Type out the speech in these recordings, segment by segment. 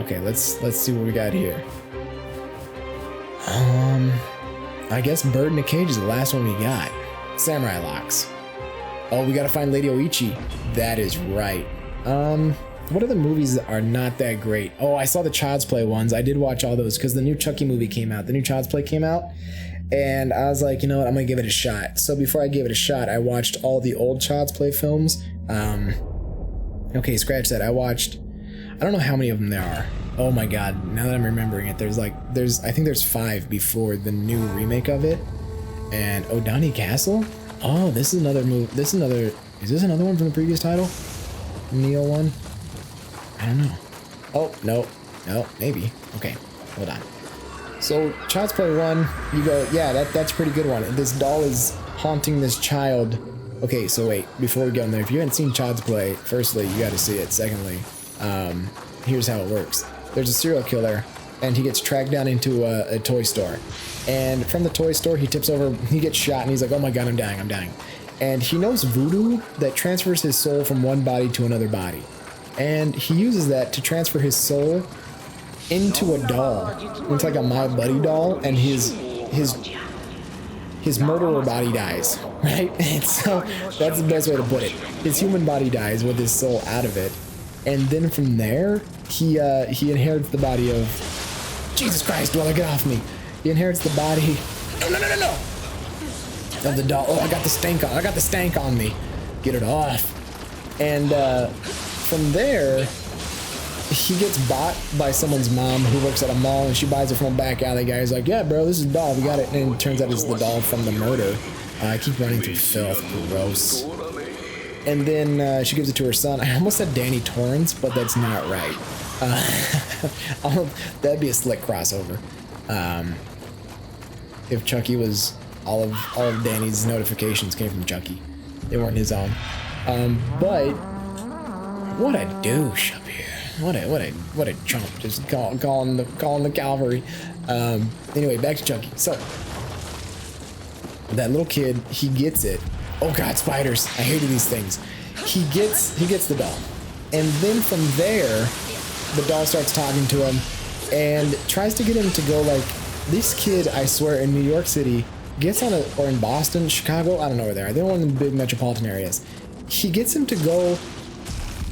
Okay, let's see what we got here. I guess Bird in a Cage is the last one we got. Samurai Locks. Oh, we gotta find Lady Oichi. That is right. What are the movies that are not that great? Oh, I saw the Child's Play ones. I did watch all those because the new Chucky movie came out. The new Child's Play came out. And I was like, you know what? I'm gonna give it a shot. So before I gave it a shot, I watched all the old Child's Play films. Okay, scratch that. I don't know how many of them there are. Oh my god, now that I'm remembering it, I think there's 5 before the new remake of it. And Odani Castle? Oh, this is another movie. Is this another one from the previous title? Nioh one? I don't know. Oh, no, maybe. Okay, hold on. So, Child's Play 1, you go, yeah, that's a pretty good one. This doll is haunting this child. Okay, so wait, before we go in there, if you haven't seen Child's Play, firstly, you gotta see it. Secondly, here's how it works. There's a serial killer, and he gets tracked down into a toy store. And from the toy store, he tips over, he gets shot, and he's like, oh my god, I'm dying. And he knows voodoo that transfers his soul from one body to another body. And he uses that to transfer his soul into a doll. It's like a My Buddy doll, and his murderer body dies, right? And so that's the best way to put it. His human body dies with his soul out of it. And then from there, he inherits the body of... Jesus Christ, Dweller, get off me. He inherits the body... No! Of the doll. Oh, I got the stank on me. Get it off. And from there, he gets bought by someone's mom who works at a mall, and she buys it from a back alley guy. He's like, yeah, bro, this is a doll. We got it. And it turns out it's the doll from the murder. I keep running through filth. Gross. And then she gives it to her son. I almost said Danny Torrance, but that's not right. That'd be a slick crossover. If Chucky was all of Danny's notifications came from Chucky, they weren't his own. But what a douche up here. What a chump. Just calling the cavalry. Anyway, back to Chucky. So that little kid, he gets it. Oh god, spiders. I hated these things. He gets the doll. And then from there, the doll starts talking to him and tries to get him to go like, this kid, I swear, in New York City, gets on or in Boston, Chicago, I don't know where they are. They're one of the big metropolitan areas. He gets him to go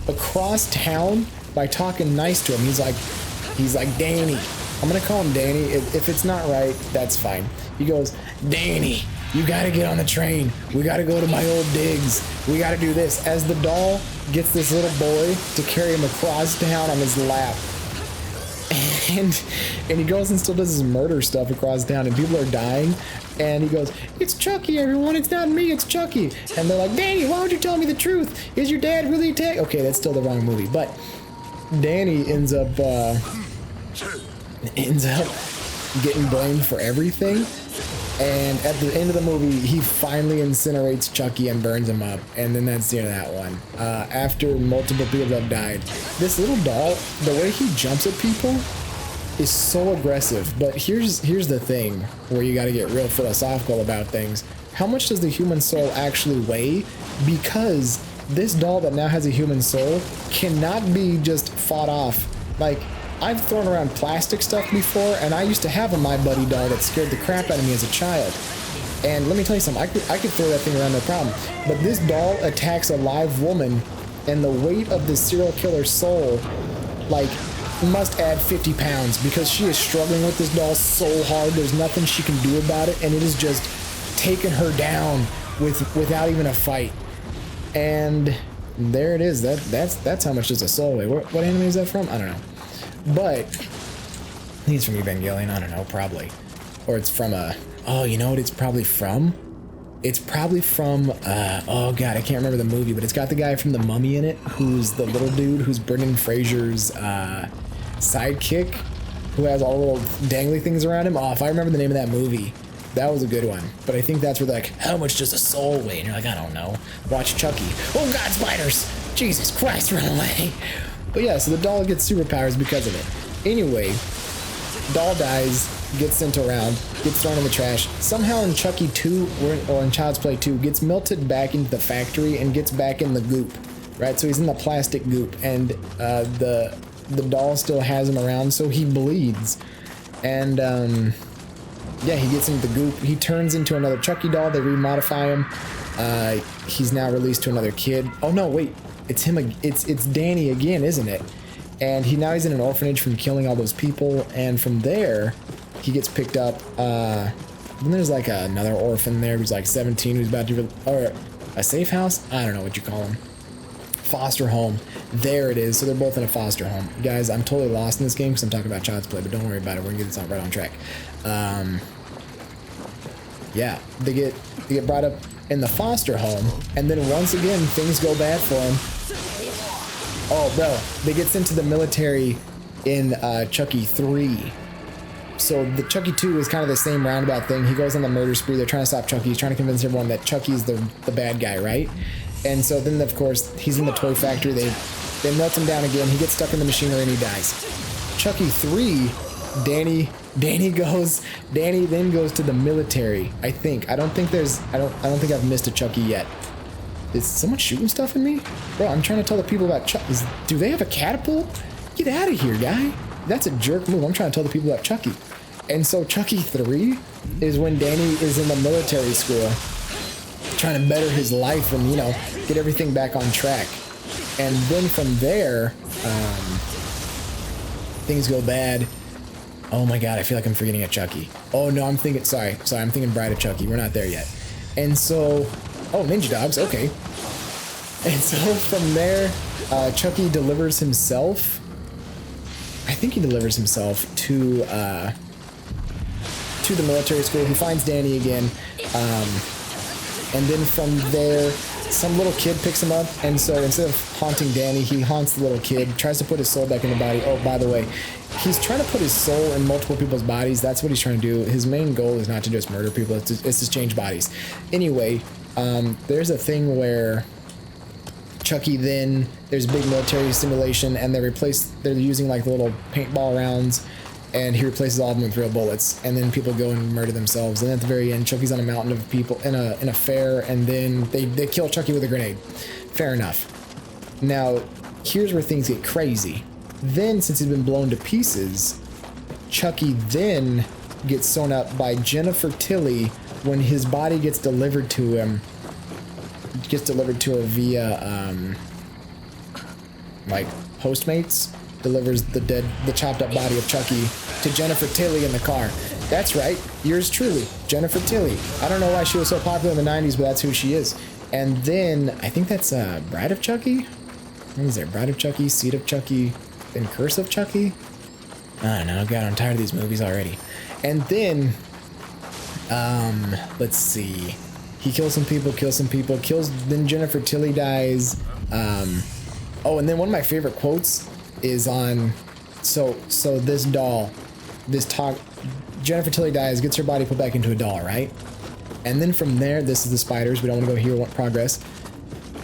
across town by talking nice to him. He's like, Danny. I'm gonna call him Danny. If it's not right, that's fine. He goes, Danny, you gotta get on the train. We gotta go to my old digs. We gotta do this. As the doll gets this little boy to carry him across town on his lap. And he goes and still does his murder stuff across town, and people are dying. And he goes, it's Chucky, everyone. It's not me, it's Chucky. And they're like, Danny, why don't you tell me the truth? Is your dad really attacked? Okay, that's still the wrong movie. But Danny ends up getting blamed for everything. And at the end of the movie, he finally incinerates Chucky and burns him up. And then that's the end of that one. After multiple people have died. This little doll, the way he jumps at people is so aggressive. But here's the thing where you gotta get real philosophical about things. How much does the human soul actually weigh? Because this doll that now has a human soul cannot be just fought off. Like, I've thrown around plastic stuff before, and I used to have a My Buddy doll that scared the crap out of me as a child. And let me tell you something, I could throw that thing around no problem. But this doll attacks a live woman, and the weight of this serial killer's soul, like, must add 50 pounds, because she is struggling with this doll so hard, there's nothing she can do about it, and it is just taking her down without even a fight. And there it is. That's how much does a soul weigh. What anime is that from? I don't know. But I think it's from Evangelion. I don't know, probably. Or it's from oh, you know what it's probably from? It's probably from oh god, I can't remember the movie, but it's got the guy from The Mummy in it, who's the little dude who's Brendan Fraser's sidekick, who has all the little dangly things around him. Oh, if I remember the name of that movie, that was a good one. But I think that's where they're like, how much does a soul weigh? And you're like, I don't know. Watch Chucky. Oh god, spiders! Jesus Christ, run away! But yeah, so the doll gets superpowers because of it. Anyway, doll dies, gets sent around, gets thrown in the trash. Somehow in Chucky 2, or in Child's Play 2, gets melted back into the factory and gets back in the goop. Right? So he's in the plastic goop. And the the doll still has him around, so he bleeds. And yeah, he gets into the goop. He turns into another Chucky doll. They remodify him. He's now released to another kid. Oh no, wait, it's him. It's Danny again, isn't it? And he's in an orphanage from killing all those people. And from there, he gets picked up. Then there's like another orphan there who's like 17, who's about to, or a safe house. I don't know what you call them. Foster home. There it is. So they're both in a foster home. Guys, I'm totally lost in this game because I'm talking about Child's Play, but don't worry about it. We're gonna get this right on track. Yeah, they get brought up in the foster home, and then once again things go bad for them. Oh, bro, they get sent to the military in Chucky 3. So the Chucky 2 is kind of the same roundabout thing. He goes on the murder spree. They're trying to stop Chucky. He's trying to convince everyone that Chucky's the bad guy, right? And so then, of course, he's in the toy factory. They melt him down again. He gets stuck in the machinery and he dies. Chucky 3, Danny then goes to the military, I think. I don't think I've missed a Chucky yet. Is someone shooting stuff in me? Bro, I'm trying to tell the people about Chucky. Do they have a catapult? Get out of here, guy. That's a jerk move. I'm trying to tell the people about Chucky. And so Chucky 3 is when Danny is in the military school trying to better his life and, get everything back on track. And then from there, things go bad. Oh my God, I feel like I'm forgetting a Chucky. Oh no, I'm thinking Bride of Chucky. We're not there yet. And so, oh, Ninja Dogs, okay. And so from there, Chucky delivers himself. I think he delivers himself to the military school. He finds Danny again. And then from there, some little kid picks him up, and so instead of haunting Danny, he haunts the little kid, tries to put his soul back in the body. Oh, by the way, he's trying to put his soul in multiple people's bodies. That's what he's trying to do. His main goal is not to just murder people, it's to change bodies. Anyway, there's a thing where Chucky there's a big military simulation, and they're using like the little paintball rounds, and he replaces all of them with real bullets, and then people go and murder themselves. And at the very end, Chucky's on a mountain of people in a fair, and then they kill Chucky with a grenade. Fair enough. Now, here's where things get crazy. Then, since he's been blown to pieces, Chucky then gets sewn up by Jennifer Tilly when his body gets delivered to him. It gets delivered to her via, like, Postmates. Delivers the chopped up body of Chucky to Jennifer Tilly in the car. That's right, yours truly, Jennifer Tilly. I don't know why she was so popular in the 90s, but that's who she is. And then, I think that's Bride of Chucky? What is there? Bride of Chucky, Seed of Chucky, then Curse of Chucky? I don't know, God, I'm tired of these movies already. And then, let's see. He kills some people, then Jennifer Tilly dies. Oh, and then one of my favorite quotes is on, so this doll, Jennifer Tilly dies, gets her body put back into a doll, right? And then from there, this is the spiders, we don't want to go here, progress.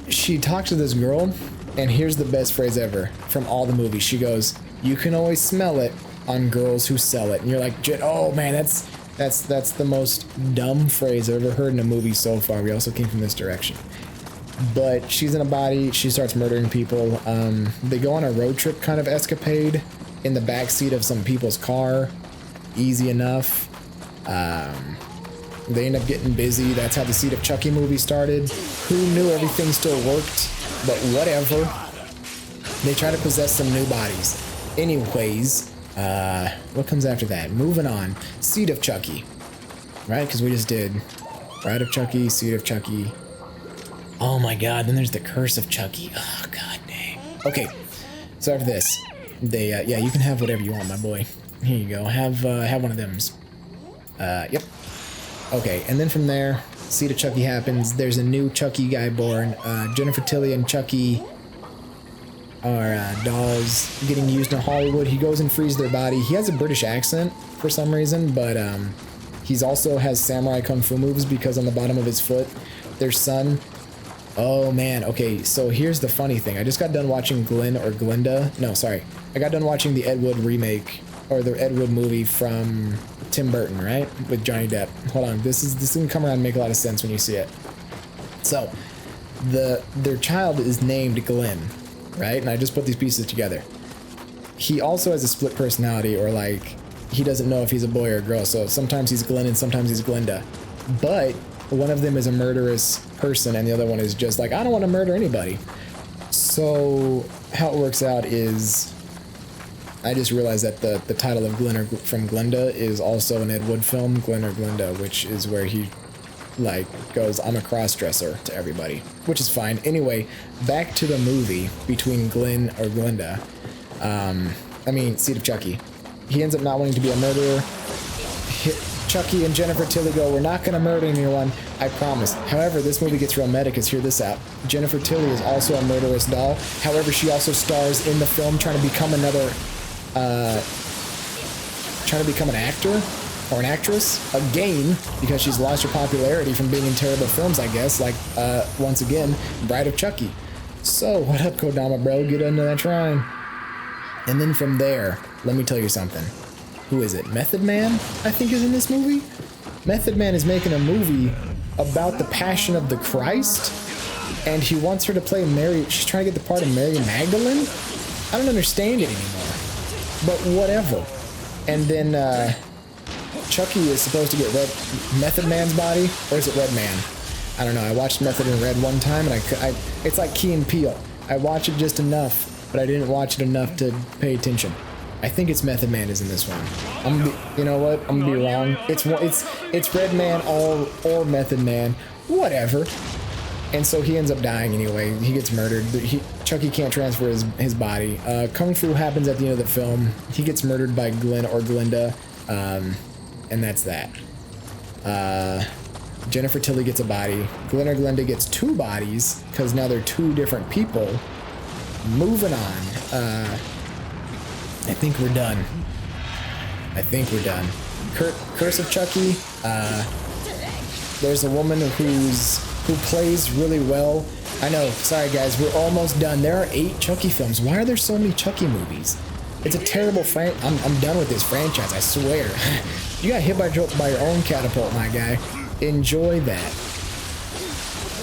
She talks to this girl, and here's the best phrase ever from all the movies. She goes, "You can always smell it on girls who sell it." And you're like, oh man, that's the most dumb phrase I've ever heard in a movie so far. We also came from this direction. But she's in a body, she starts murdering people. They go on a road trip kind of escapade in the backseat of some people's car. Easy enough. They end up getting busy. That's how the Seed of Chucky movie started. Who knew everything still worked? But whatever. They try to possess some new bodies. Anyways, what comes after that? Moving on. Seed of Chucky. Right? Because we just did Bride of Chucky, Seed of Chucky. Oh my God, then there's the Curse of Chucky. Oh, God dang. Okay, so after this, they, yeah, you can have whatever you want, my boy. Here you go, have one of them. Yep. Okay, and then from there, Seed of Chucky happens. There's a new Chucky guy born. Jennifer Tilly and Chucky are dolls getting used in Hollywood. He goes and frees their body. He has a British accent for some reason, but he's also has samurai kung fu moves because on the bottom of his foot, their son. Oh man, okay, so here's the funny thing. I just got done watching I got done watching the Ed Wood remake, or the Ed Wood movie from Tim Burton, right? With Johnny Depp. Hold on, this is gonna come around and make a lot of sense when you see it. So, their child is named Glenn, right? And I just put these pieces together. he also has a split personality, or like he doesn't know if he's a boy or a girl. So sometimes he's Glenn and sometimes he's Glinda. But one of them is a murderous person and the other one is just like, I don't want to murder anybody. So how it works out is, I just realized that the title of Glenn from Glinda is also an Ed Wood film, Glenn or Glinda, which is where he like goes, I'm a cross-dresser to everybody, which is fine. Anyway, back to the movie between Glenn or Glinda. Seed of Chucky. He ends up not wanting to be a murderer. Chucky and Jennifer Tilly go, we're not going to murder anyone, I promise. However, this movie gets real meta because hear this out. Jennifer Tilly is also a murderous doll. However, she also stars in the film trying to become an actor or an actress again because she's lost her popularity from being in terrible films, I guess, like once again, Bride of Chucky. So, what up, Kodama bro? Get into that shrine. And then from there, let me tell you something. Who is it? Method Man, I think, is in this movie? Method Man is making a movie about the Passion of the Christ, and he wants her to play Mary. She's trying to get the part of Mary Magdalene? I don't understand it anymore. But whatever. And then Chucky is supposed to get Method Man's body, or is it Red Man? I don't know. I watched Method in Red one time, and it's like Key and Peele. I watch it just enough, but I didn't watch it enough to pay attention. I think it's Method Man is in this one. You know what? I'm gonna be wrong. It's Red Man or Method Man, whatever. And so he ends up dying anyway. He gets murdered. Chucky can't transfer his body. Kung Fu happens at the end of the film. He gets murdered by Glenn or Glinda, and that's that. Jennifer Tilly gets a body. Glenn or Glinda gets two bodies because now they're two different people. Moving on. I think we're done. Curse of Chucky. There's a woman who plays really well. I know, sorry guys, we're almost done. There are 8 Chucky films. Why are there so many Chucky movies? It's a terrible I'm done with this franchise, I swear. You got hit by your own catapult, my guy. Enjoy that.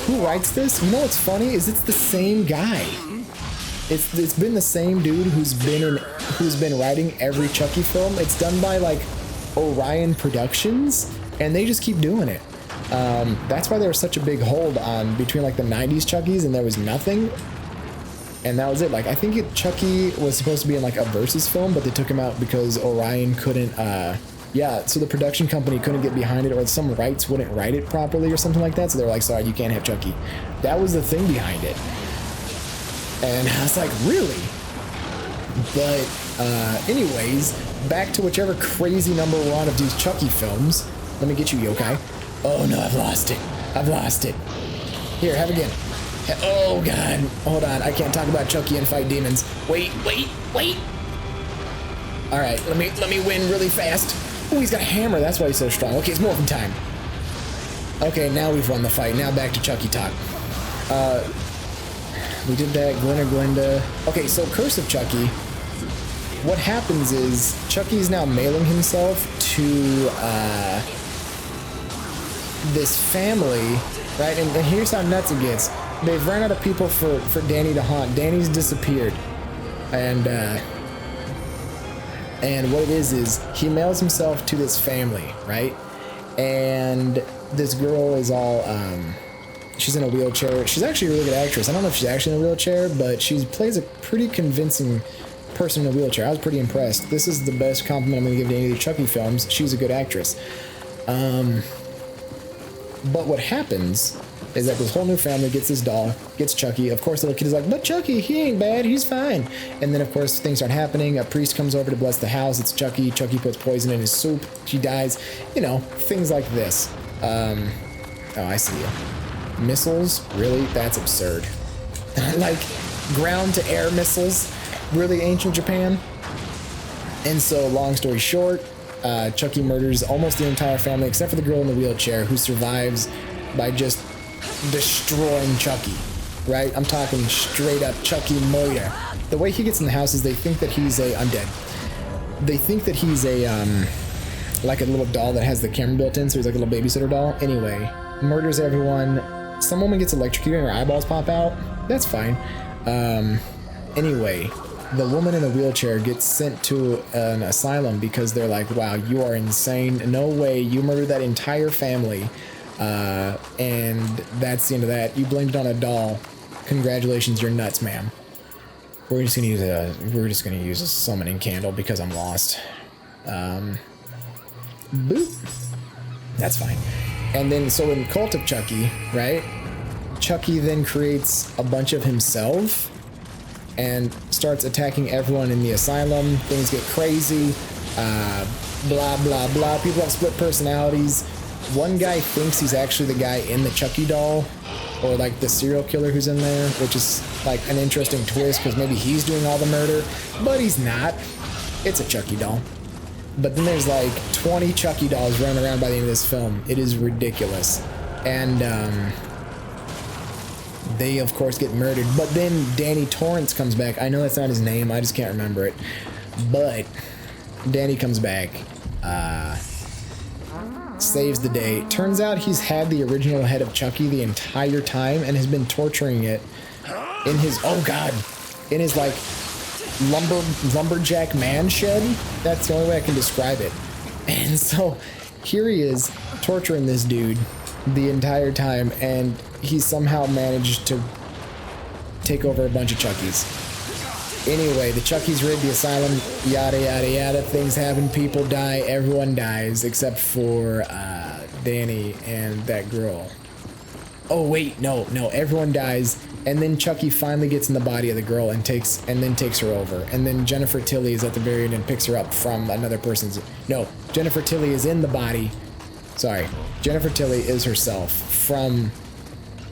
Who writes this? You know what's funny is it's the same guy. It's been the same dude who's been writing every Chucky film. It's done by like Orion Productions, and they just keep doing it. That's why there was such a big hold on between like the 90s Chuckies and there was nothing. And that was it. Like I think Chucky was supposed to be in like a Versus film, but they took him out because Orion couldn't so the production company couldn't get behind it, or some rights wouldn't write it properly or something like that. So they're like, sorry, you can't have Chucky. That was the thing behind it. And I was like, really? But anyways, back to whichever crazy number we're on of these Chucky films. Let me get you, yokai. Oh no, I've lost it. Here, have again. Oh god. Hold on, I can't talk about Chucky and fight demons. Wait. Alright, let me win really fast. Oh, he's got a hammer, that's why he's so strong. Okay, it's morphin' time. Okay, now we've won the fight. Now back to Chucky talk. We did that, Glenn or Glinda. Okay, so Curse of Chucky. What happens is Chucky's now mailing himself to this family, right? And here's how nuts it gets. They've run out of people for Danny to haunt. Danny's disappeared. And what it is he mails himself to this family, right? And this girl is all she's in a wheelchair. She's actually a really good actress. I don't know if she's actually in a wheelchair, but she plays a pretty convincing person in a wheelchair. I was pretty impressed. This is the best compliment I'm going to give to any of the Chucky films. She's a good actress. But what happens is that this whole new family gets this doll, gets Chucky. Of course, the little kid is like, but Chucky, he ain't bad, he's fine. And then, of course, things start happening. A priest comes over to bless the house. It's Chucky. Chucky puts poison in his soup. She dies. You know, things like this. Oh, I see you. Missiles? Really? That's absurd. Like, ground-to-air missiles? Really, ancient Japan? And so, long story short, Chucky murders almost the entire family except for the girl in the wheelchair who survives by just destroying Chucky, right? I'm talking straight up Chucky murder. The way he gets in the house is they think that he's I'm dead. They think that he's like a little doll that has the camera built in, so he's like a little babysitter doll. Anyway, murders everyone. Some woman gets electrocuted and her eyeballs pop out. That's fine. Anyway, the woman in the wheelchair gets sent to an asylum because they're like, wow, you are insane. No way. You murdered that entire family. And that's the end of that. You blamed it on a doll. Congratulations, you're nuts, ma'am. We're just gonna use a summoning candle because I'm lost. Boop. That's fine. And then, so in Cult of Chucky, right? Chucky then creates a bunch of himself and starts attacking everyone in the asylum. Things get crazy. Blah, blah, blah. People have split personalities. One guy thinks he's actually the guy in the Chucky doll, or like the serial killer who's in there, which is like an interesting twist because maybe he's doing all the murder, but he's not. It's a Chucky doll. But then there's like 20 Chucky dolls running around by the end of this film. It is ridiculous. And they, of course, get murdered. But then Danny Torrance comes back. I know that's not his name. I just can't remember it. But Danny comes back. Saves the day. Turns out he's had the original head of Chucky the entire time and has been torturing it in his, oh God, in his like lumberjack man shed. That's the only way I can describe it. And so here he is torturing this dude the entire time, and he somehow managed to take over a bunch of Chuckies. Anyway, the Chuckies raid the asylum, yada yada yada, things happen, people die, everyone dies except for Danny and that girl. Oh wait, no, everyone dies, and then Chucky finally gets in the body of the girl and takes her over. And then Jennifer Tilly is at the very end and picks her up from another person's. No, Jennifer Tilly is in the body. Sorry, Jennifer Tilly is herself from,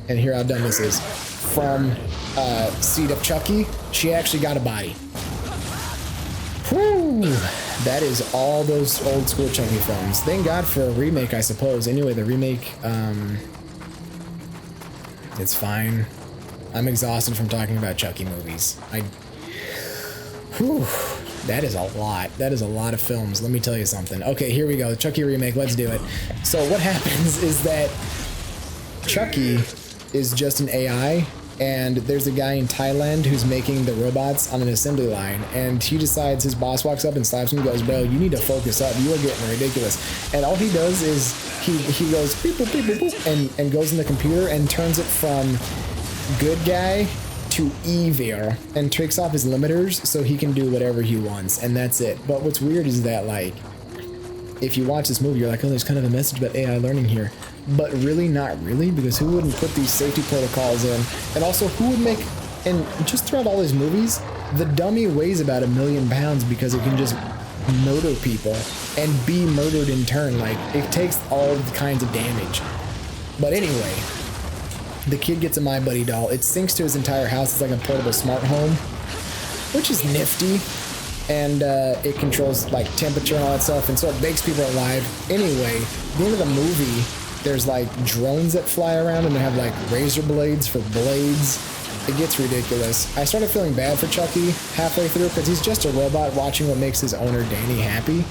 and here how dumb this is, from Seed of Chucky. She actually got a body. Whew, that is all those old school Chucky films. Thank God for a remake, I suppose. Anyway, the remake, it's fine. I'm exhausted from talking about Chucky movies. Whew, that is a lot. That is a lot of films. Let me tell you something. Okay, here we go. The Chucky remake. Let's do it. So what happens is that Chucky is just an AI, and there's a guy in Thailand who's making the robots on an assembly line, and he decides, his boss walks up and slaps him and goes, bro, you need to focus up, you are getting ridiculous. And all he does is he goes beep, boop, beep, boop, boop, and goes in the computer and turns it from good guy to evil and takes off his limiters so he can do whatever he wants, and that's it. But what's weird is that, like, if you watch this movie, you're like, oh, there's kind of a message about AI learning here. But really, not really, because who wouldn't put these safety protocols in? And also, who would make, and just throughout all his movies, the dummy weighs about 1 million pounds because it can just murder people and be murdered in turn. Like, it takes all kinds of damage. But anyway, the kid gets a My Buddy doll. It syncs to his entire house. It's like a portable smart home, which is nifty. And it controls like temperature and all that stuff, and so it makes people alive. Anyway, at the end of the movie, there's like drones that fly around and they have like razor blades for blades. It gets ridiculous. I started feeling bad for Chucky halfway through because he's just a robot watching what makes his owner Danny happy.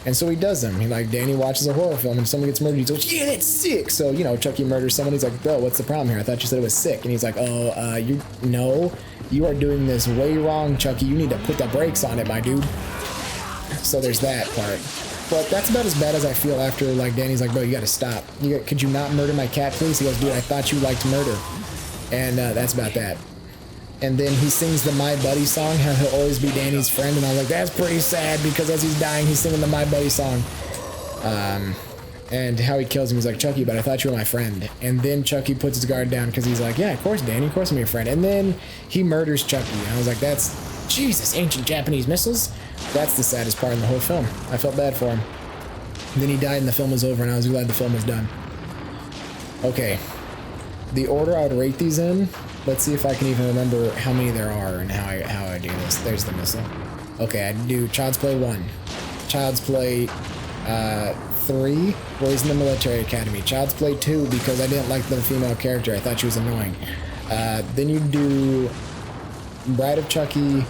And so he does them. Danny watches a horror film and someone gets murdered. He goes, yeah, that's sick. So, you know, Chucky murders someone. He's like, bro, what's the problem here? I thought you said it was sick. And he's like, oh, you are doing this way wrong, Chucky. You need to put the brakes on it, my dude. So there's that part. But that's about as bad as I feel after, like, Danny's like, bro, you gotta stop. Could you not murder my cat, please? He goes, dude, I thought you liked murder. And that's about that. And then he sings the My Buddy song, how he'll always be Danny's friend, and I'm like, that's pretty sad, because as he's dying, he's singing the My Buddy song. And how he kills him, he's like, Chucky, but I thought you were my friend. And then Chucky puts his guard down, because he's like, yeah, of course, Danny, of course I'm your friend. And then he murders Chucky, and I was like, that's, Jesus, ancient Japanese missiles? That's the saddest part in the whole film. I felt bad for him. And then he died, and the film was over, and I was glad the film was done. Okay. The order I would rate these in, let's see if I can even remember how many there are and how I do this. There's the missile. Okay, I do Child's Play 1. Child's Play 3, Boys in the Military Academy. Child's Play 2, because I didn't like the female character. I thought she was annoying. Then you do Bride of Chucky,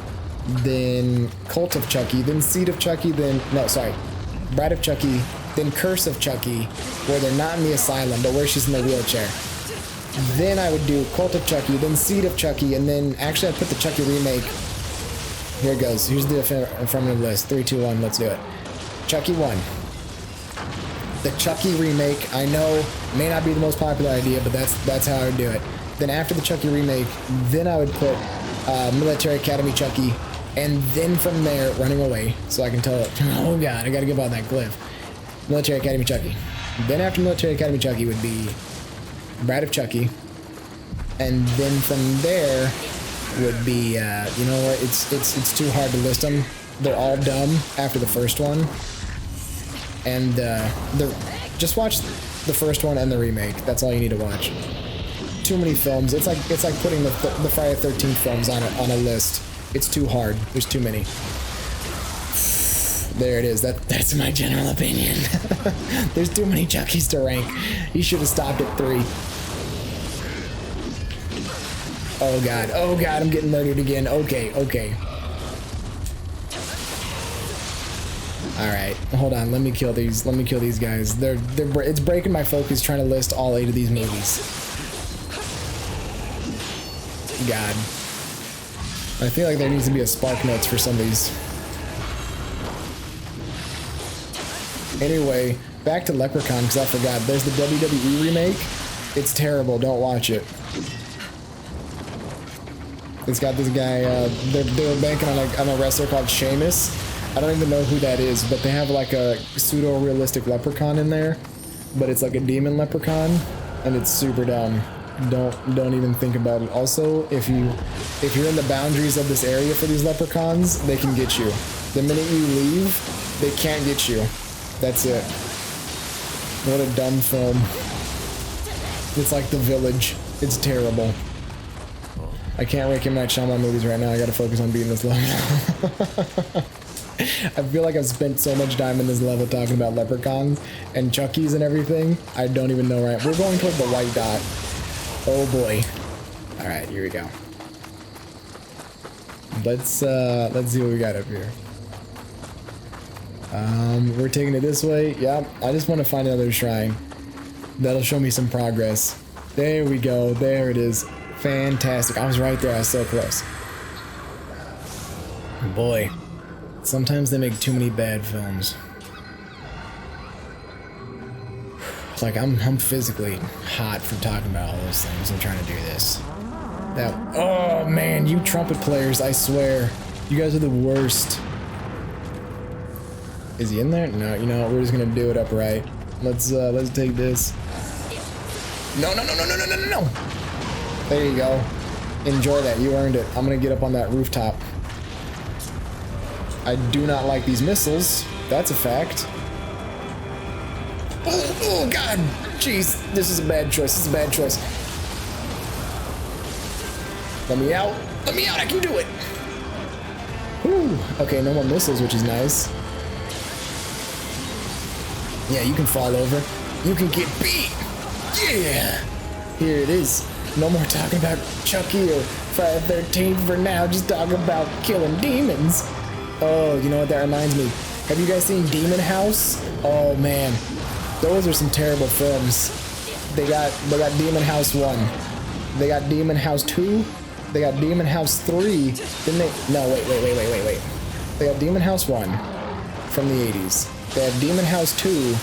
then Cult of Chucky, then Seed of Chucky, Bride of Chucky, then Curse of Chucky, where they're not in the asylum, but where she's in the wheelchair. Then I would do Cult of Chucky, then Seed of Chucky, and then actually I put the Chucky remake Here it goes. Here's the affirmative list. 3, 2, 1. Let's do it. Chucky 1. The Chucky remake, I know, may not be the most popular idea, but that's how I would do it. Then after the Chucky remake, then I would put Military Academy Chucky, and then from there, Running Away, so I can tell, oh god, I gotta get on that cliff. Military Academy Chucky. Then after Military Academy Chucky would be Bride of Chucky, and then from there would be, you know what, it's too hard to list them. They're all dumb after the first one. And just watch the first one and the remake. That's all you need to watch. Too many films. It's like putting the Friday the 13th films on a list. It's too hard. There's too many. There it is. That's my general opinion. There's too many Chuckies to rank. He should have stopped at 3. Oh god. Oh god. I'm getting murdered again. Okay. Okay. All right, hold on. Let me kill these. Let me kill these guys. It's breaking my focus trying to list all 8 of these movies. God, I feel like there needs to be a Spark Notes for some of these. Anyway, back to Leprechaun because I forgot. There's the WWE remake. It's terrible. Don't watch it. It's got this guy. They were banking on a wrestler called Sheamus. I don't even know who that is, but they have like a pseudo-realistic leprechaun in there, but it's like a demon leprechaun, and it's super dumb. Don't even think about it. Also, if you're in the boundaries of this area for these leprechauns, they can get you. The minute you leave, they can't get you. That's it. What a dumb film. It's like The Village. It's terrible. I can't rank M. Night Shyamalan movies right now. I gotta focus on beating this level. I feel like I've spent so much time in this level talking about leprechauns and Chuckies and everything. I don't even know right. We're going toward the white dot. Oh boy. All right, here we go. Let's see what we got up here. We're taking it this way. Yep. I just want to find another shrine. That'll show me some progress. There we go. There it is. Fantastic. I was right there. I was so close. Boy. Sometimes they make too many bad films. Like I'm physically hot from talking about all those things and trying to do this. Oh man, you trumpet players, I swear. You guys are the worst. Is he in there? No, you know what, we're just gonna do it upright. Let's take this. No. There you go. Enjoy that, you earned it. I'm gonna get up on that rooftop. I do not like these missiles. That's a fact. Oh god! Jeez, this is a bad choice. This is a bad choice. Let me out. Let me out. I can do it. Whew. Okay, no more missiles, which is nice. Yeah, you can fall over. You can get beat. Yeah! Here it is. No more talking about Chucky or Friday the 13th for now. Just talking about killing demons. Oh, you know what that reminds me? Have you guys seen Demon House? Oh man, those are some terrible films. They got Demon House 1. They got Demon House 2. They got Demon House 3. Then wait. They got Demon House 1 from the 80s. They have Demon House 2,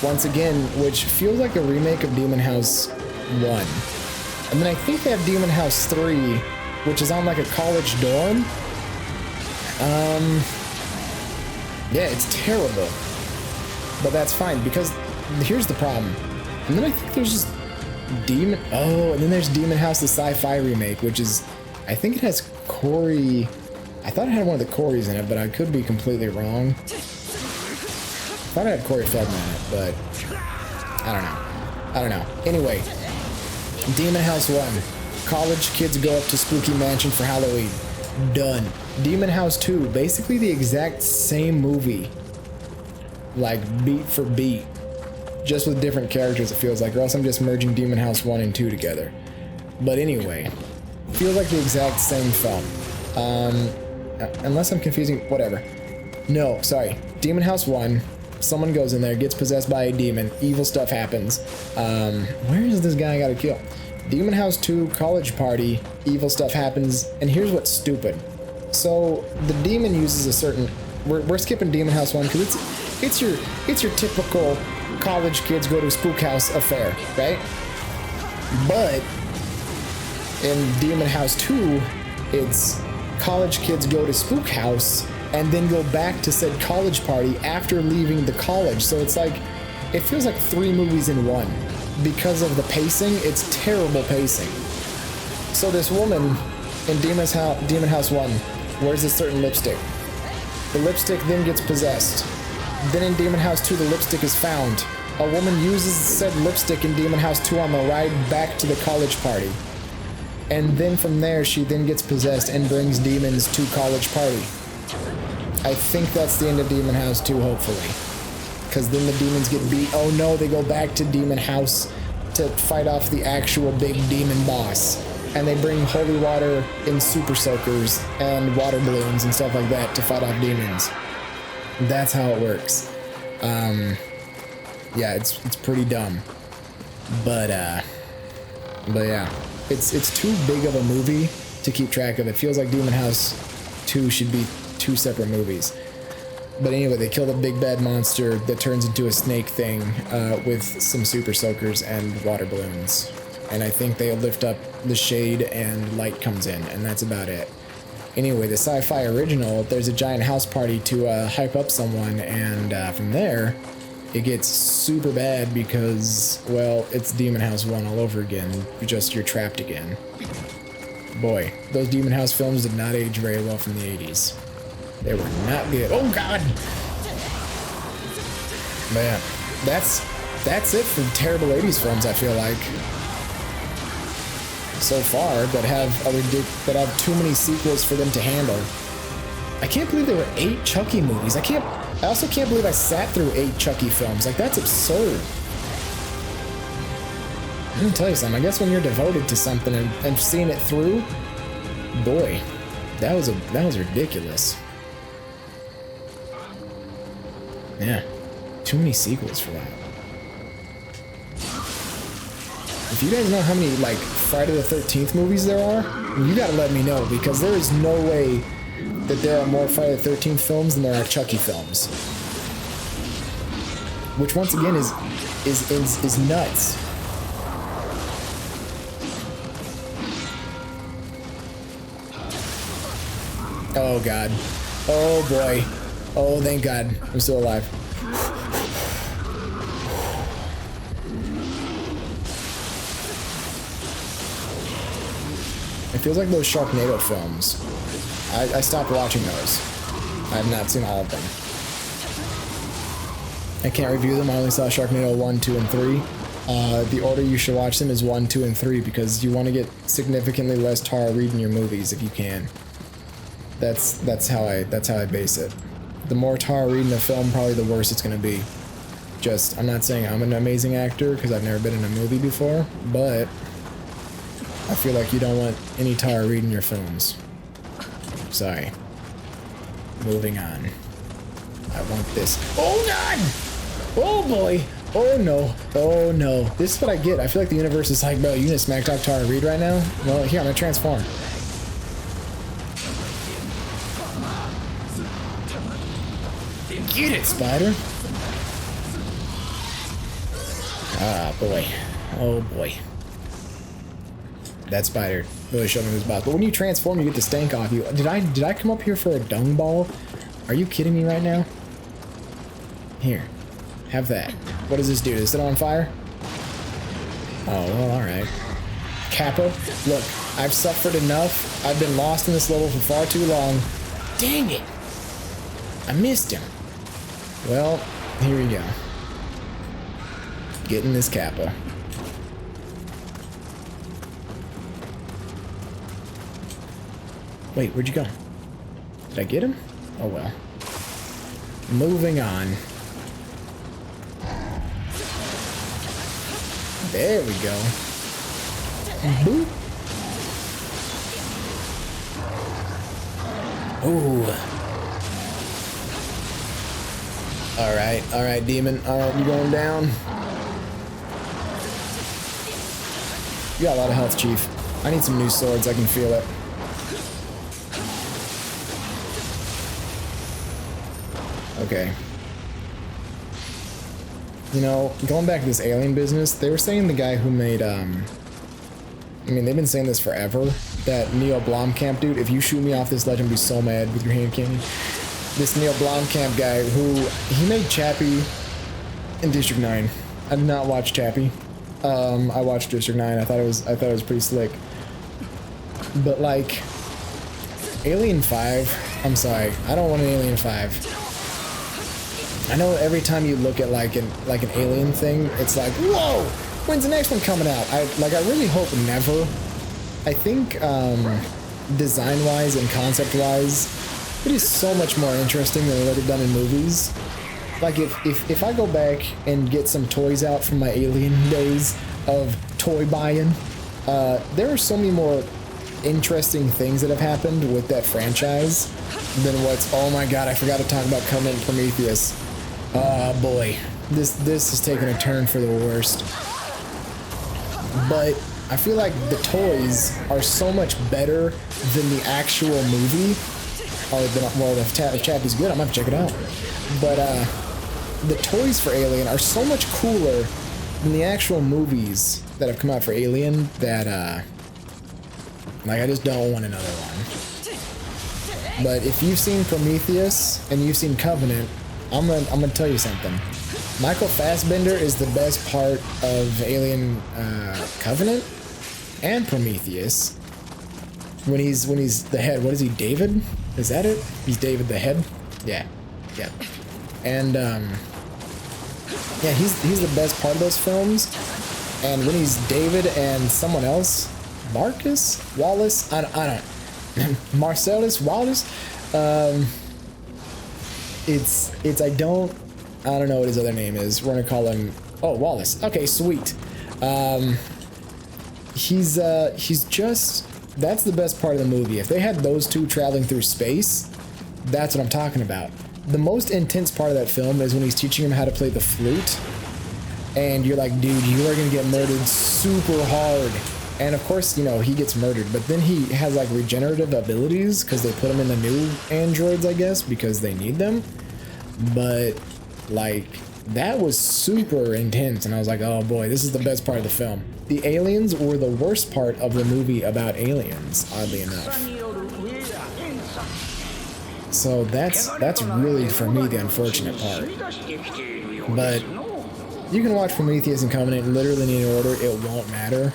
once again, which feels like a remake of Demon House 1. And then I think they have Demon House 3, which is on like a college dorm. Yeah, it's terrible, but that's fine because here's the problem. And then I think there's just and then there's Demon House, the sci-fi remake, which is, I think it has Koei. I thought it had one of the Koreys in it, but I could be completely wrong. I thought it had Corey Feldman in it, but I don't know. Anyway, Demon House 1. College kids go up to Spooky Mansion for Halloween. Done. Demon House 2, basically the exact same movie, like beat for beat, just with different characters it feels like, or else I'm just merging Demon House 1 and 2 together. But anyway, feels like the exact same film. Unless I'm confusing, whatever. No, sorry. Demon House 1, someone goes in there, gets possessed by a demon, evil stuff happens. Where is this guy I gotta kill? Demon House 2, college party, evil stuff happens, and here's what's stupid. So the demon uses a certain. We're skipping Demon House 1 because it's your typical college kids go to spook house affair, right? But in Demon House 2, it's college kids go to spook house and then go back to said college party after leaving the college. So it's like, it feels like 3 movies in one. Because of the pacing, it's terrible pacing. So this woman in Demon House 1 wears a certain lipstick. The lipstick then gets possessed. Then in Demon House 2, the lipstick is found. A woman uses said lipstick in Demon House 2 on the ride back to the college party. And then from there, she then gets possessed and brings demons to college party. I think that's the end of Demon House 2, hopefully. Because then the demons get beat. Oh no, they go back to Demon House to fight off the actual big demon boss. And they bring holy water in super soakers and water balloons and stuff like that to fight off demons. That's how it works. Yeah, it's pretty dumb. But yeah. It's too big of a movie to keep track of. It feels like Demon House 2 should be 2 separate movies. But anyway, they kill the big bad monster that turns into a snake thing with some super soakers and water balloons. And I think they lift up the shade and light comes in, and that's about it. Anyway, the sci-fi original, there's a giant house party to hype up someone, and from there, it gets super bad because, well, it's Demon House 1 all over again, just you're trapped again. Boy, those Demon House films did not age very well from the 80s. They were not good. Oh god! But yeah, that's it for terrible 80s films, I feel like. So far, that have too many sequels for them to handle. I can't believe there were 8 Chucky movies. I also can't believe I sat through 8 Chucky films. Like, that's absurd. Let me tell you something. I guess when you're devoted to something and seeing it through, boy, that was ridiculous. Yeah, too many sequels for that. If you guys know how many, like, Friday the 13th movies there are, you gotta let me know, because there is no way that there are more Friday the 13th films than there are Chucky films. Which, once again, is nuts. Oh, God. Oh, boy. Oh, thank God. I'm still alive. It feels like those Sharknado films. I stopped watching those. I have not seen all of them. I can't review them. I only saw Sharknado 1, 2, and 3. The order you should watch them is 1, 2, and 3 because you want to get significantly less Tara Reid in your movies if you can. That's how I base it. The more Tara Reid in a film, probably the worse it's going to be. Just, I'm not saying I'm an amazing actor because I've never been in a movie before, but I feel like you don't want any Tara Reid in your films. Sorry. Moving on. I want this. Oh god! Oh boy! Oh no! Oh no! This is what I get. I feel like the universe is like, bro, you gonna smack talk Tara Reid right now? Well, here, I'm gonna transform. Get it, spider! Ah, boy. Oh boy. That spider really showed me who's boss. But when you transform, you get the stank off you. Did I come up here for a dung ball? Are you kidding me right now? Here. Have that. What does this do? Is it on fire? Oh, well, alright. Kappa, look, I've suffered enough. I've been lost in this level for far too long. Dang it! I missed him. Well, here we go. Getting this Kappa. Wait, where'd you go? Did I get him? Oh well. Moving on. There we go. Boop. Ooh. Alright, demon. Alright, you going down? You got a lot of health, Chief. I need some new swords, I can feel it. Okay. You know, going back to this alien business, they were saying the guy who made, I mean, they've been saying this forever, that Nioh Blomkamp dude, if you shoot me off this ledge, I'm gonna be so mad with your hand cannon. This Nioh Blomkamp guy he made Chappie in District 9. I did not watch Chappie. I watched District 9. I thought it was pretty slick. But like Alien 5, I'm sorry, I don't want an Alien 5. I know every time you look at like an alien thing, it's like, whoa, when's the next one coming out? I really hope never. I think design-wise and concept-wise, it is so much more interesting than what they've done in movies. Like if I go back and get some toys out from my alien days of toy buying, there are so many more interesting things that have happened with that franchise than what's, oh my god, I forgot to talk about Covenant and Prometheus. Oh boy, this has taken a turn for the worst. But I feel like the toys are so much better than the actual movie. Or well, if Chappie's good, I'm gonna have to check it out. But the toys for Alien are so much cooler than the actual movies that have come out for Alien that like I just don't want another one. But if you've seen Prometheus and you've seen Covenant, I'm gonna tell you something. Michael Fassbender is the best part of Alien Covenant and Prometheus. When he's the head, what is he, David? Is that it? He's David the head? Yeah. And yeah, he's the best part of those films. And when he's David and someone else, Marcus Wallace, I don't Marcellus Wallace. It's I don't know what his other name is. We're gonna call him Wallace. Okay, sweet. He's just, that's the best part of the movie. If they had those two traveling through space, that's what I'm talking about. The most intense part of that film is when he's teaching him how to play the flute, and you're like, dude, you are gonna get murdered super hard. And of course, you know, he gets murdered, but then he has like regenerative abilities because they put him in the new androids, I guess, because they need them. But like, that was super intense, and I was like, oh boy, this is the best part of the film. The aliens were the worst part of the movie about aliens, oddly enough. So that's really, for me, the unfortunate part. But you can watch Prometheus and Covenant literally in order, it won't matter.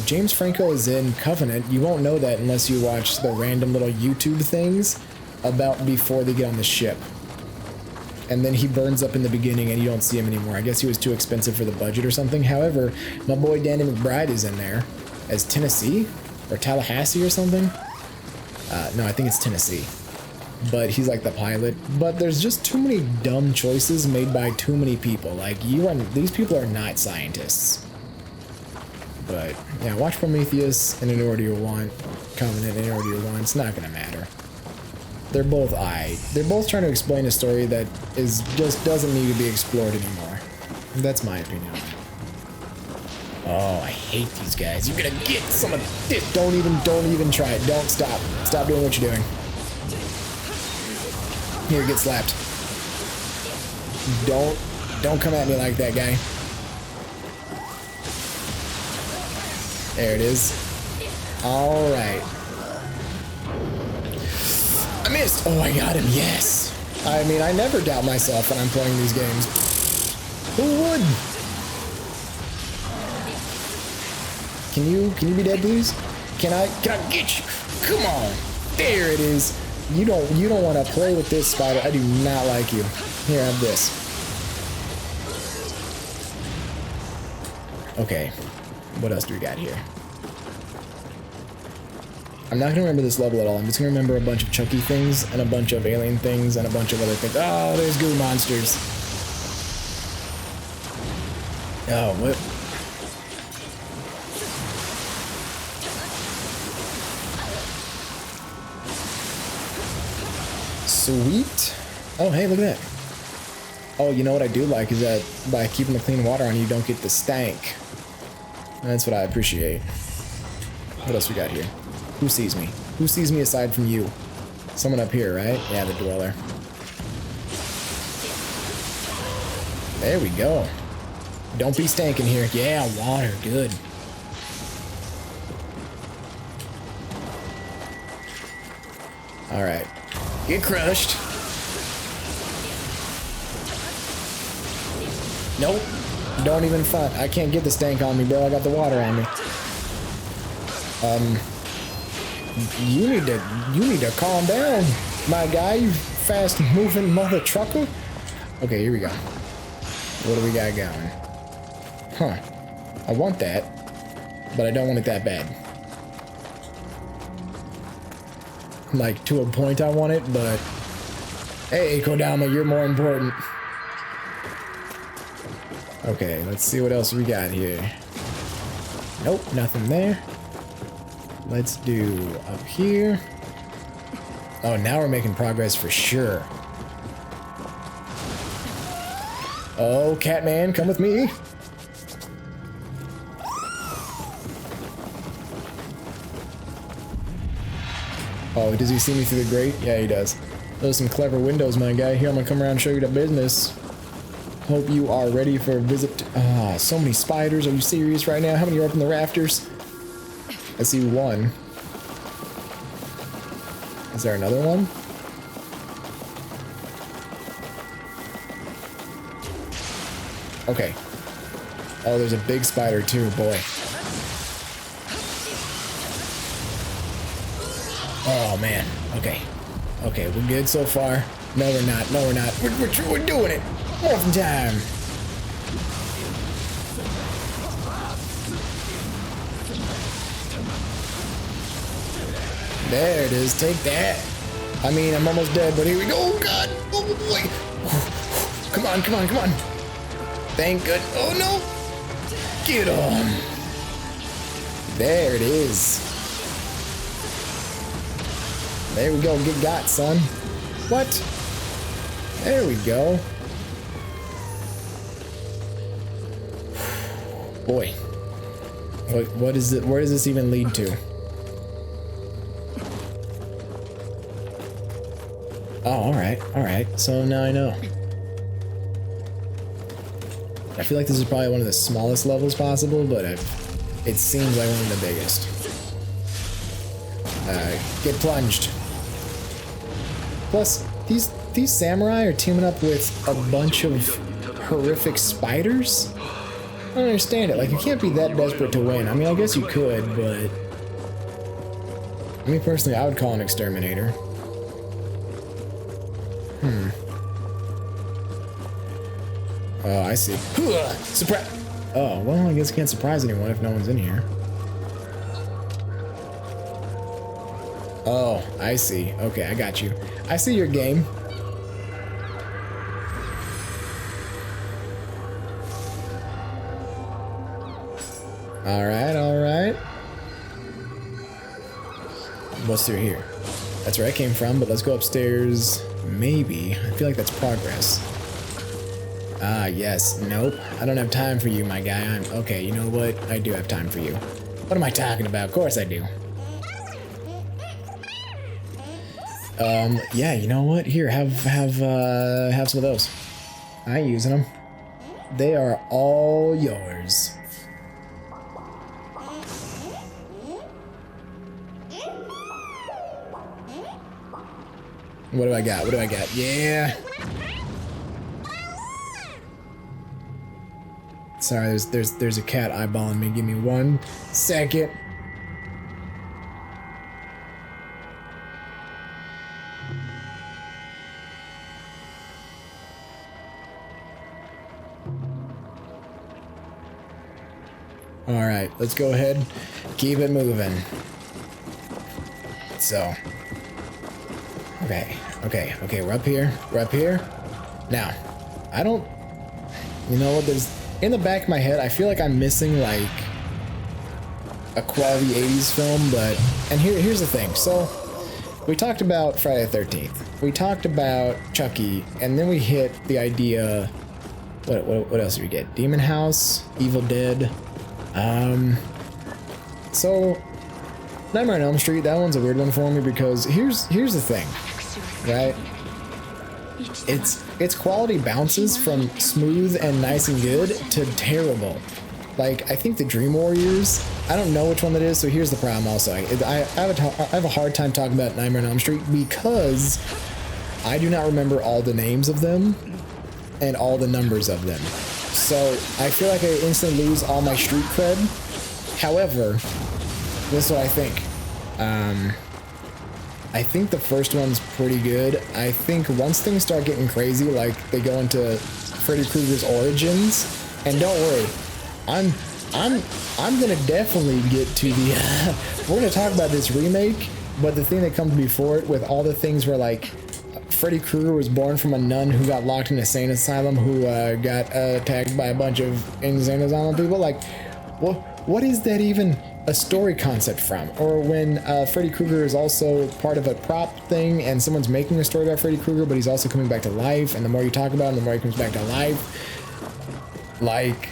James Franco is in Covenant. You won't know that unless you watch the random little YouTube things about before they get on the ship. And then he burns up in the beginning and you don't see him anymore. I guess he was too expensive for the budget or something. However, my boy Danny McBride is in there as Tennessee or Tallahassee or something. No, I think it's Tennessee. But he's like the pilot. But there's just too many dumb choices made by too many people. Like, these people are not scientists. But yeah, watch Prometheus in an order you want, Covenant in an order you want. It's not gonna matter. They're both They're both trying to explain a story that just doesn't need to be explored anymore. That's my opinion on it. Oh, I hate these guys. You're gonna get some of this. Don't even try it. Don't stop. Stop doing what you're doing. Here, get slapped. Don't come at me like that, guy. There it is. All right. I missed. Oh, I got him. Yes. I mean, I never doubt myself when I'm playing these games. Who would? Can you be dead, please? Can I get you? Come on. There it is. You don't want to play with this, spider. I do not like you. Here, have this. Okay. What else do we got here? I'm not gonna remember this level at all. I'm just gonna remember a bunch of Chucky things and a bunch of alien things and a bunch of other things. Oh, there's goo monsters. Oh, what? Sweet. Oh, hey, look at that. Oh, you know what I do like is that by keeping the clean water on, you don't get the stank. That's what I appreciate. What else we got here? Who sees me? Who sees me aside from you? Someone up here, right? Yeah, the dweller. There we go. Don't be stanking here. Yeah, water. Good. All right. Get crushed. Nope. Don't even front. I can't get the stank on me, bro. I got the water on me. You need to calm down, my guy. You fast moving mother trucker. Okay, here we go. What do we got going? Huh. I want that, but I don't want it that bad. Like, to a point I want it, but hey, Kodama, you're more important. Okay, let's see what else we got here. Nope, nothing there. Let's do up here. Oh, now we're making progress for sure. Oh, Catman, come with me. Oh, does he see me through the grate? Yeah, he does. Those are some clever windows, my guy. Here, I'm gonna come around and show you the business. Hope you are ready for a visit. Ah, so many spiders. Are you serious right now? How many are up in the rafters? I see one. Is there another one? Okay. Oh, there's a big spider too, boy. Oh man. Okay. Okay, we're good so far. No, we're not. No, we're not. We're doing it. Morphin' time. There it is. Take that. I mean, I'm almost dead, but here we go. Oh god. Oh boy. Come on, come on, come on. Thank good. Oh no. Get on. There it is. There we go. Get got, son. What? There we go. Boy. What is it? Where does this even lead to? Oh, alright, alright. So now I know. I feel like this is probably one of the smallest levels possible, but it seems like one of the biggest. Get plunged. Plus, these samurai are teaming up with a bunch of horrific spiders? I don't understand it. Like, you can't be that desperate to win. I mean, I guess you could, but... me personally, I would call an exterminator. Oh, I see. Surprise! Oh, well, I guess I can't surprise anyone if no one's in here. Oh, I see. Okay, I got you. I see your game. Alright, alright. What's through here? That's where I came from, but let's go upstairs. Maybe. I feel like that's progress. Ah, yes. Nope. I don't have time for you, my guy. Okay, you know what? I do have time for you. What am I talking about? Of course I do. Yeah, you know what? Here, have some of those. I ain't using them. They are all yours. What do I got? What do I got? Yeah. Sorry, there's a cat eyeballing me. Give me 1 second. All right, let's go ahead. Keep it moving. So. Okay, we're up here. We're up here. Now, I don't... You know what, there's... In the back of my head, I feel like I'm missing, like, a quality 80s film, but... And here's the thing. So, we talked about Friday the 13th. We talked about Chucky, and then we hit the idea... What else did we get? Demon House, Evil Dead. So... Nightmare on Elm Street, that one's a weird one for me because here's the thing. Right? its quality bounces from smooth and nice and good to terrible. Like, I think the Dream Warriors, I don't know which one that is, so here's the problem also. I have a hard time talking about Nightmare on Elm Street because I do not remember all the names of them and all the numbers of them. So I feel like I instantly lose all my street cred. However, this is what I think. I think the first one's pretty good. I think once things start getting crazy, like they go into Freddy Krueger's origins, and don't worry, I'm gonna definitely get to the we're gonna talk about this remake, but the thing that comes before it with all the things where like Freddy Krueger was born from a nun who got locked in a insane asylum who got attacked by a bunch of insane asylum people. Like, what is that even a story concept from? Or when Freddy Krueger is also part of a prop thing and someone's making a story about Freddy Krueger, but he's also coming back to life, and the more you talk about him, the more he comes back to life. Like,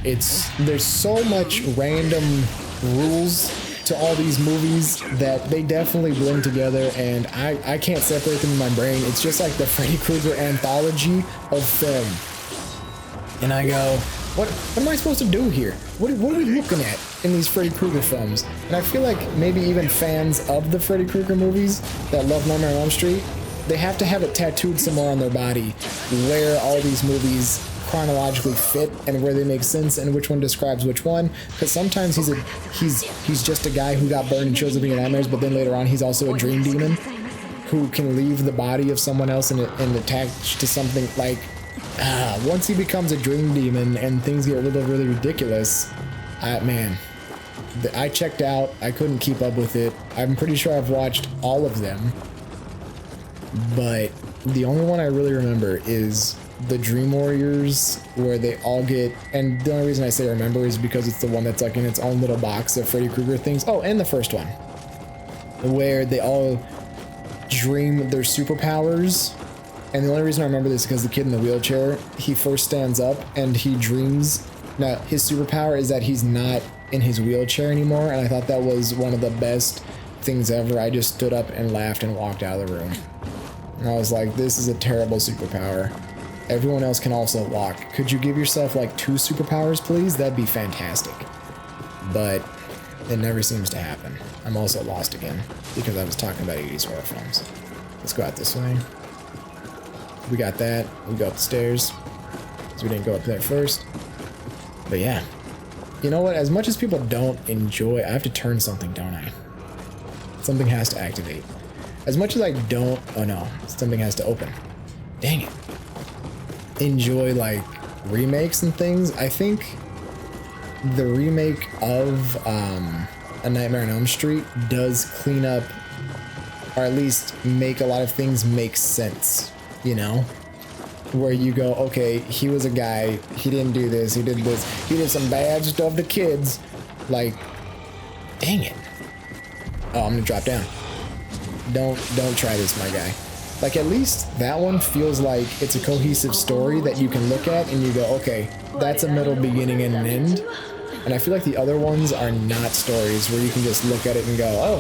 there's so much random rules to all these movies that they definitely blend together, and I can't separate them in my brain. It's just like the Freddy Krueger anthology of film. And I go, what am I supposed to do here? What are we looking at in these Freddy Krueger films? And I feel like maybe even fans of the Freddy Krueger movies that love Nightmare on Elm Street, they have to have it tattooed somewhere on their body where all these movies chronologically fit and where they make sense and which one describes which one. Because sometimes he's just a guy who got burned and shows up in your nightmares, but then later on he's also a dream demon who can leave the body of someone else and attach to something. Like, once he becomes a dream demon and things get really ridiculous, man, I checked out. I couldn't keep up with it. I'm pretty sure I've watched all of them, but the only one I really remember is the Dream Warriors, where they all get, and the only reason I say remember is because it's the one that's like in its own little box of Freddy Krueger things. Oh, and the first one, where they all dream their superpowers. And the only reason I remember this is because the kid in the wheelchair, he first stands up and he dreams. Now, his superpower is that he's not in his wheelchair anymore, and I thought that was one of the best things ever. I just stood up and laughed and walked out of the room. And I was like, this is a terrible superpower. Everyone else can also walk. Could you give yourself like 2 superpowers, please? That'd be fantastic. But it never seems to happen. I'm also lost again because I was talking about 80s horror films. Let's go out this way. We got that. We go up the stairs because we didn't go up there first. But yeah, you know what? As much as people don't enjoy, I have to turn something, don't I? Something has to activate. As much as I don't, oh no, something has to open. Dang it. Enjoy like remakes and things. I think the remake of A Nightmare on Elm Street does clean up, or at least make a lot of things make sense, you know? Where you go, okay, he was a guy, he didn't do this, he did some bad stuff to kids. Like, dang it. Oh, I'm gonna drop down. Don't try this, my guy. Like, at least that one feels like it's a cohesive story that you can look at and you go, okay, that's a middle, beginning, and an end. And I feel like the other ones are not stories where you can just look at it and go, oh,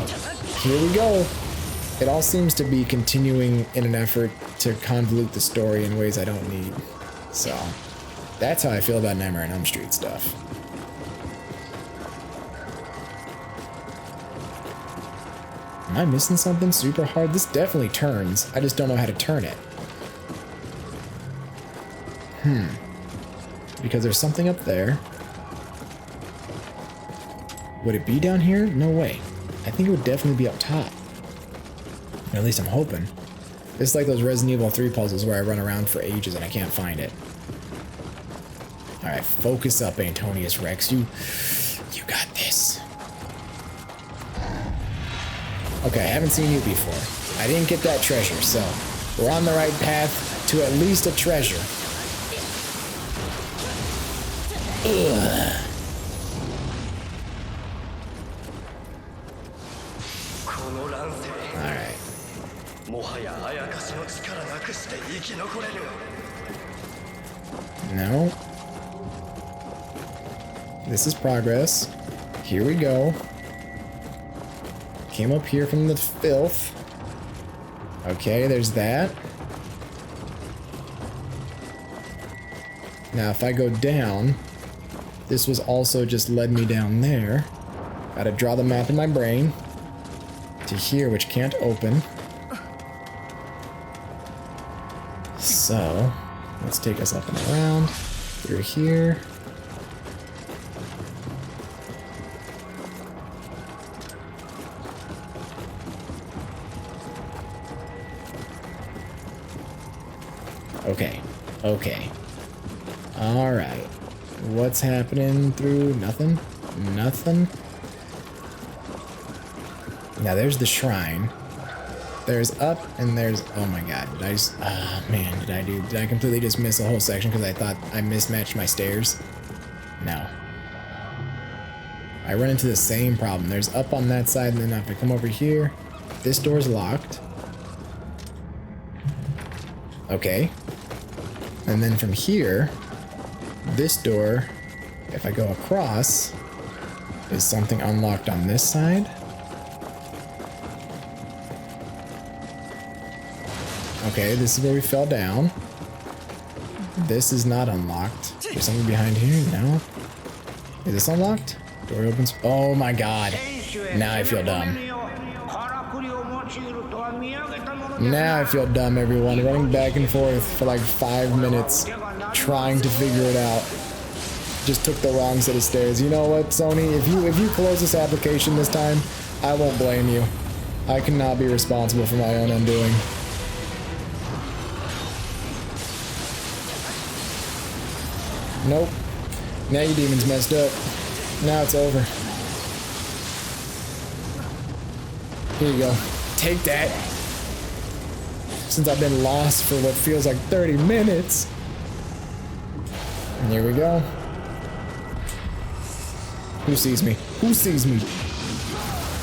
here we go. It all seems to be continuing in an effort to convolute the story in ways I don't need. So, that's how I feel about Nightmare on Elm Street stuff. Am I missing something super hard? This definitely turns. I just don't know how to turn it. Because there's something up there. Would it be down here? No way. I think it would definitely be up top. Or at least I'm hoping. It's like those Resident Evil 3 puzzles where I run around for ages and I can't find it. Alright, focus up, Antonius Rex. You got this. Okay, I haven't seen you before. I didn't get that treasure, so we're on the right path to at least a treasure. Ugh. Alright. No. This is progress. Here we go. Came up here from the filth. Okay, there's that. Now, if I go down, this was also just led me down there. Gotta draw the map in my brain to here, which can't open. So, let's take us up and around through here. Okay, okay. Alright. What's happening through? Nothing? Nothing? Now there's the shrine. There's up and there's... Oh my god. Did I just... Ah, man. Did I completely just miss a whole section because I thought I mismatched my stairs? No. I run into the same problem. There's up on that side, and then if I come over here, this door's locked. Okay. And then from here, this door, if I go across, is something unlocked on this side. Okay, this is where we fell down. This is not unlocked. There's something behind here? No. Is this unlocked? Door opens. Oh my god. Now I feel dumb. Now I feel dumb, everyone. Running back and forth for like 5 minutes, trying to figure it out. Just took the wrong set of stairs. You know what, Sony? If you close this application this time, I won't blame you. I cannot be responsible for my own undoing. Nope. Now your demon's messed up. Now it's over. Here you go. Take that. Since I've been lost for what feels like 30 minutes. And here we go. Who sees me? Who sees me?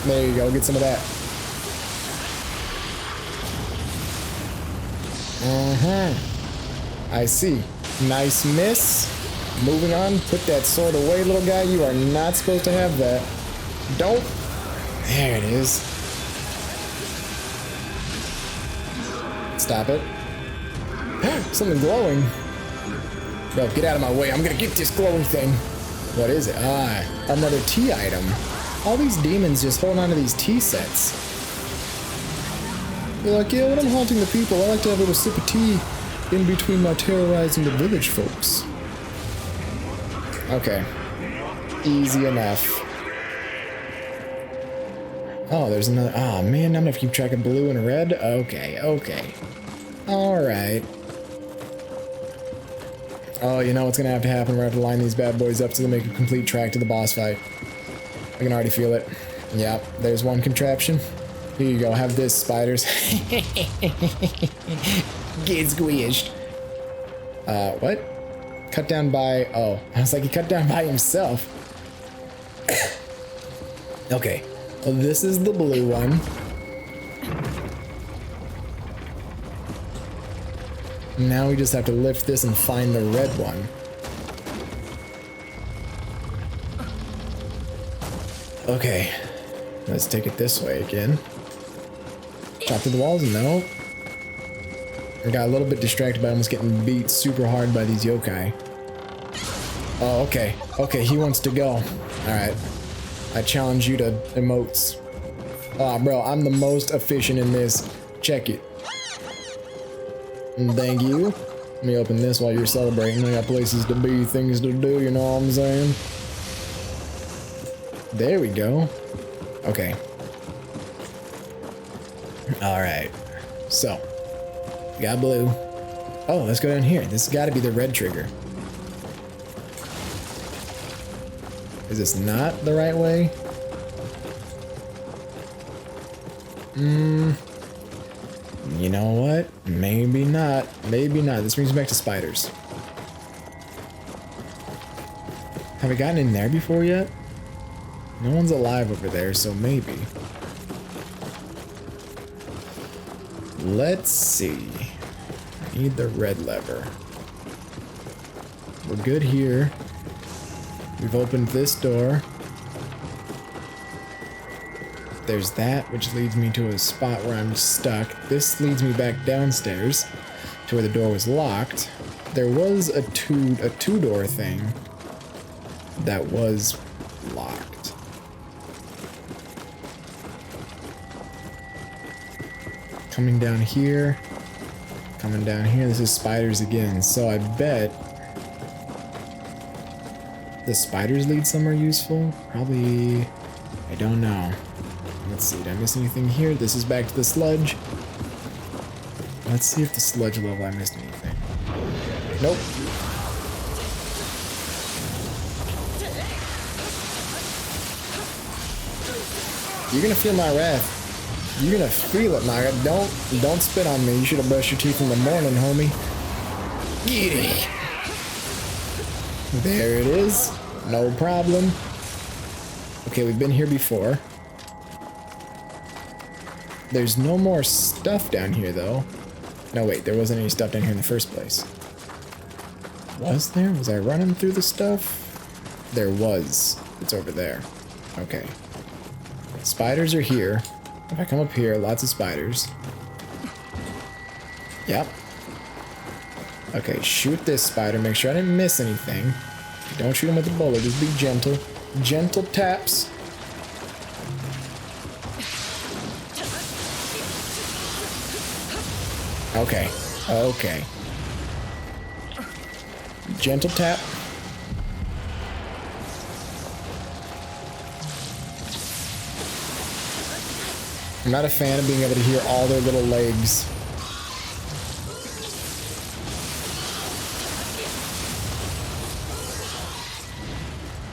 There you go. Get some of that. I see. Nice miss. Moving on. Put that sword away, little guy. You are not supposed to have that. Don't. There it is. Stop it. Something glowing. Bro, get out of my way. I'm gonna get this glowing thing. What is it? Ah, another tea item. All these demons just hold on to these tea sets. They're like, yeah, when I'm haunting the people, I like to have a little sip of tea in between my terrorizing the village folks. Okay. Easy enough. Oh, there's another... Oh, man, I'm gonna have to keep track of blue and red? Okay, okay. Alright. Oh, you know what's gonna have to happen? We're gonna have to line these bad boys up so they make a complete track to the boss fight. I can already feel it. Yeah, there's one contraption. Here you go, have this, spiders. Get squished. What? Cut down by... Oh, I was like, he cut down by himself. Okay. Well, this is the blue one. Now we just have to lift this and find the red one. Okay. Let's take it this way again. Chop through the walls? No. I got a little bit distracted by almost getting beat super hard by these yokai. Oh, okay. Okay, he wants to go. Alright. I challenge you to emotes. Oh, bro, I'm the most efficient in this. Check it. And thank you. Let me open this while you're celebrating. I got places to be, things to do, you know what I'm saying? There we go. Okay. Alright. So. Got blue. Oh, let's go down here. This has got to be the red trigger. Is this not the right way? You know what? Maybe not. Maybe not. This brings me back to spiders. Have I gotten in there before yet? No one's alive over there, so maybe. Let's see. I need the red lever. We're good here. We've opened this door. There's that, which leads me to a spot where I'm stuck. This leads me back downstairs to where the door was locked. There was a two-door thing that was locked. Coming down here. Coming down here. This is spiders again. So I bet the spiders lead somewhere useful? Probably. I don't know. Let's see. Did I miss anything here? This is back to the sludge. Let's see if the sludge level I missed anything. Nope. You're gonna feel my wrath. You're gonna feel it, Naga. Don't spit on me. You should have brushed your teeth in the morning, homie. Get it. There it is. No problem. Okay, we've been here before. There's no more stuff down here, though. No, wait, there wasn't any stuff down here in the first place. Was there? Was I running through the stuff? There was. It's over there. Okay. Spiders are here. If I come up here, lots of spiders. Yep. Okay, shoot this spider. Make sure I didn't miss anything. Don't shoot him with a bullet. Just be gentle. Gentle taps. Okay. Okay. Gentle tap. I'm not a fan of being able to hear all their little legs.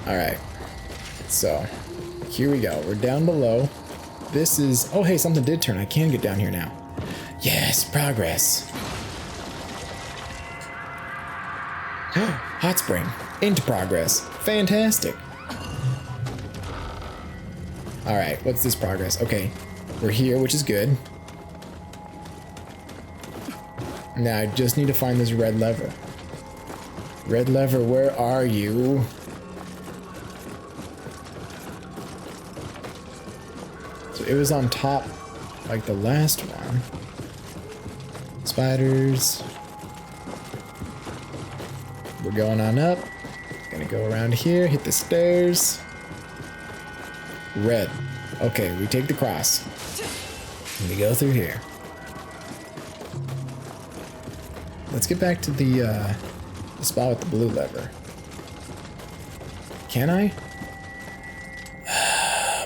Alright. So, here we go. We're down below. This is... Oh, hey, something did turn. I can get down here now. Yes, progress. Hot spring. Into progress. Fantastic. Alright, what's this progress? Okay, we're here, which is good. Now, I just need to find this red lever. Red lever, where are you? So it was on top, like the last one. Spiders. We're going on up. Gonna go around here, hit the stairs. Red. Okay, we take the cross. And we go through here. Let's get back to the spot with the blue lever. Can I?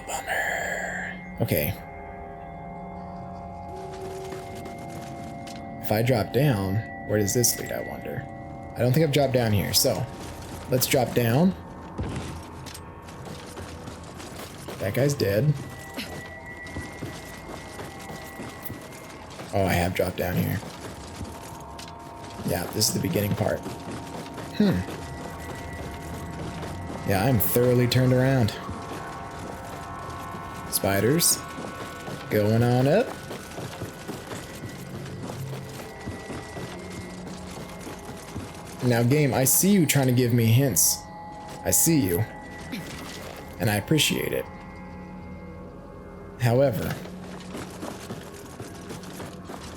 Bummer. Okay. If I drop down, where does this lead, I wonder? I don't think I've dropped down here, so let's drop down. That guy's dead. Oh, I have dropped down here. Yeah, this is the beginning part. Yeah, I'm thoroughly turned around. Spiders. Going on up. Now, game, I see you trying to give me hints. I see you. And I appreciate it. However,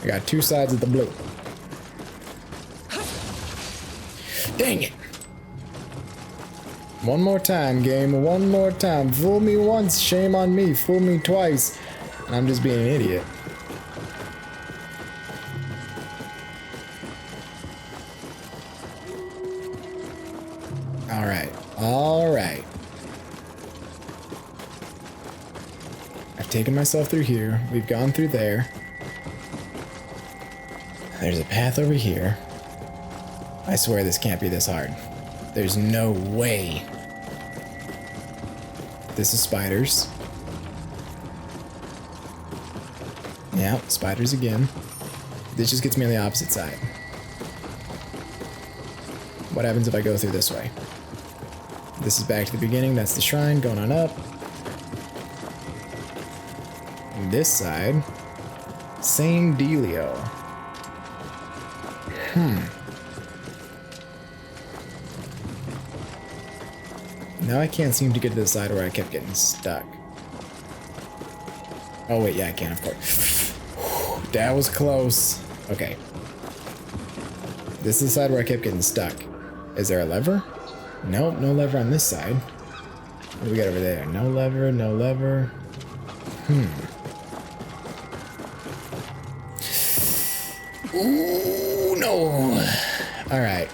I got two sides of the blue. Dang it! One more time, game. One more time. Fool me once, shame on me. Fool me twice, and I'm just being an idiot. Alright. Alright. I've taken myself through here. We've gone through there. There's a path over here. I swear this can't be this hard. There's no way. This is spiders. Yeah, spiders again. This just gets me on the opposite side. What happens if I go through this way? This is back to the beginning. That's the shrine. Going on up. And this side. Same dealio. Now I can't seem to get to the side where I kept getting stuck. Oh wait, yeah I can, of course. That was close. Okay. This is the side where I kept getting stuck. Is there a lever? Nope, no lever on this side. What do we got over there? No lever, no lever. Ooh, no. All right.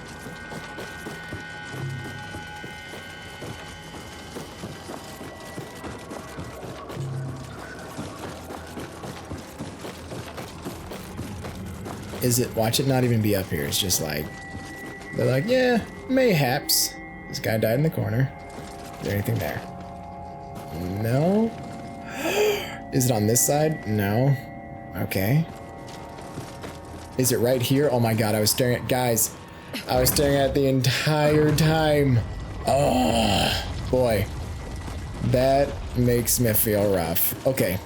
Is it, watch it not even be up here. It's just like, they're like, yeah, mayhaps. This guy died in the corner. Is there anything there? No. Is it on this side? No. Okay. Is it right here? Oh my god, I was staring at, guys, I was staring at the entire time. Oh, boy. That makes me feel rough. Okay.